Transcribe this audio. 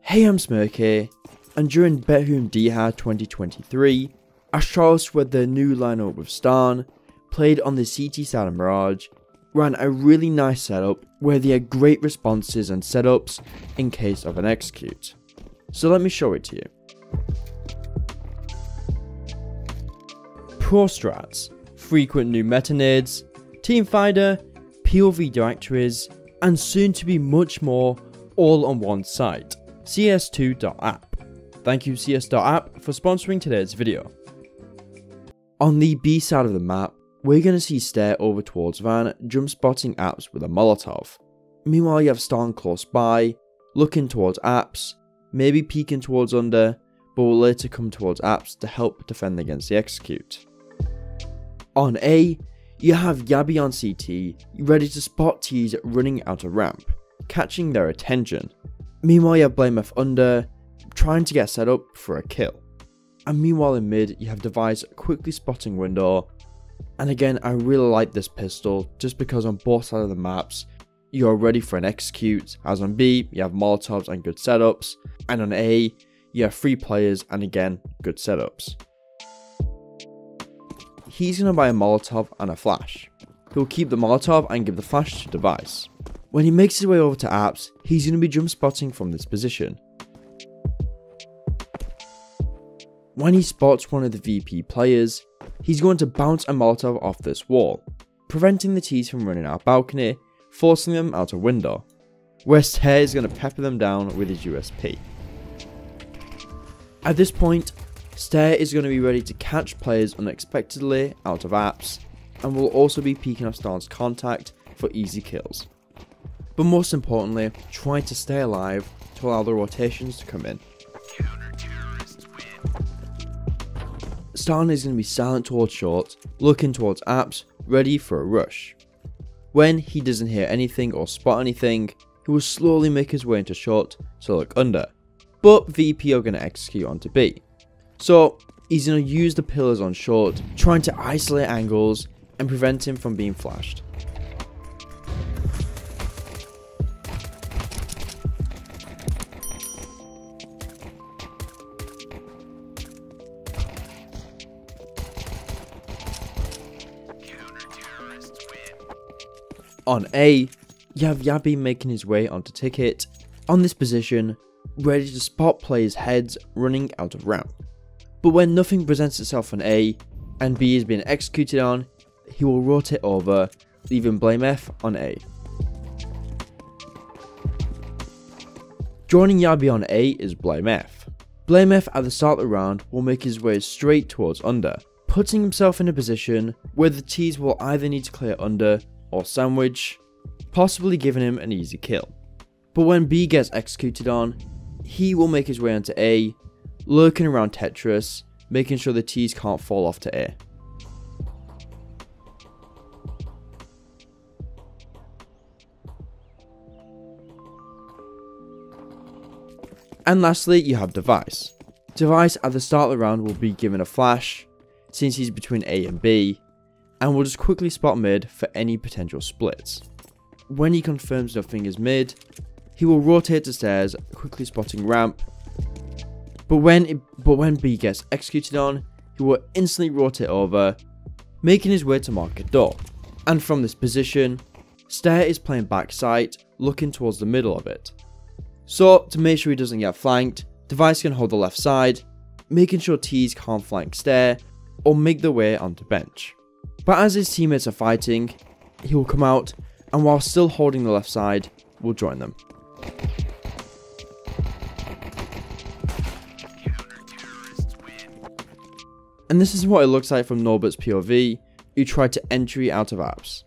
Hey, I'm Smirky, and during Bethune Dihad 2023, Astralis with their new lineup with Starn, played on the CT side of Mirage, ran a really nice setup where they had great responses and setups in case of an execute. So let me show it to you. Pro strats, frequent new meta nades, teamfighter, POV directories, and soon to be much more all on one site, cs2.app. Thank you cs.app for sponsoring today's video. On the B side of the map, we're going to see Stare over towards Van jump spotting apps with a Molotov. Meanwhile you have Starn close by, looking towards apps, maybe peeking towards under, but will later come towards apps to help defend against the execute. On A, you have Yabi on CT, ready to spot T's running out of ramp, catching their attention. Meanwhile you have BlameF under, trying to get set up for a kill. And meanwhile in mid, you have Device quickly spotting window. And again, I really like this pistol, just because on both sides of the maps, you are ready for an execute, as on B, you have Molotovs and good setups, and on A, you have 3 players and again, good setups. He's going to buy a Molotov and a flash. He'll keep the Molotov and give the flash to Device. When he makes his way over to apps, he's going to be jump spotting from this position. When he spots one of the VP players, he's going to bounce a Molotov off this wall, preventing the T's from running out balcony, forcing them out a window, where Stare is going to pepper them down with his USP. At this point, Stare is going to be ready to catch players unexpectedly out of apps, and will also be peeking off Starn's contact for easy kills. But most importantly, try to stay alive to allow the rotations to come in. Starn is going to be silent towards short, looking towards apps, ready for a rush. When he doesn't hear anything or spot anything, he will slowly make his way into short to look under. But VP are going to execute onto B. So he's going to use the pillars on short, trying to isolate angles and prevent him from being flashed. On A, you have Yabi making his way onto Ticket, on this position, ready to spot players' heads running out of ramp. But when nothing presents itself on A, and B is being executed on, he will rotate over, leaving BlameF on A. Joining Yabi on A is BlameF. BlameF at the start of the round will make his way straight towards under, putting himself in a position where the T's will either need to clear under or sandwich, possibly giving him an easy kill. But when B gets executed on, he will make his way onto A, lurking around Tetris, making sure the T's can't fall off to A. And lastly, you have Device. Device at the start of the round will be given a flash, since he's between A and B, and will just quickly spot mid for any potential splits. When he confirms nothing is mid, he will rotate to stairs, quickly spotting ramp, but when B gets executed on, he will instantly rotate over, making his way to market door. And from this position, Stare is playing backside, looking towards the middle of it. So to make sure he doesn't get flanked, Device can hold the left side, making sure T's can't flank Stare or make their way onto bench. But as his teammates are fighting, he will come out, and while still holding the left side, will join them. And this is what it looks like from Norbert's POV, who tried to entry out of apps.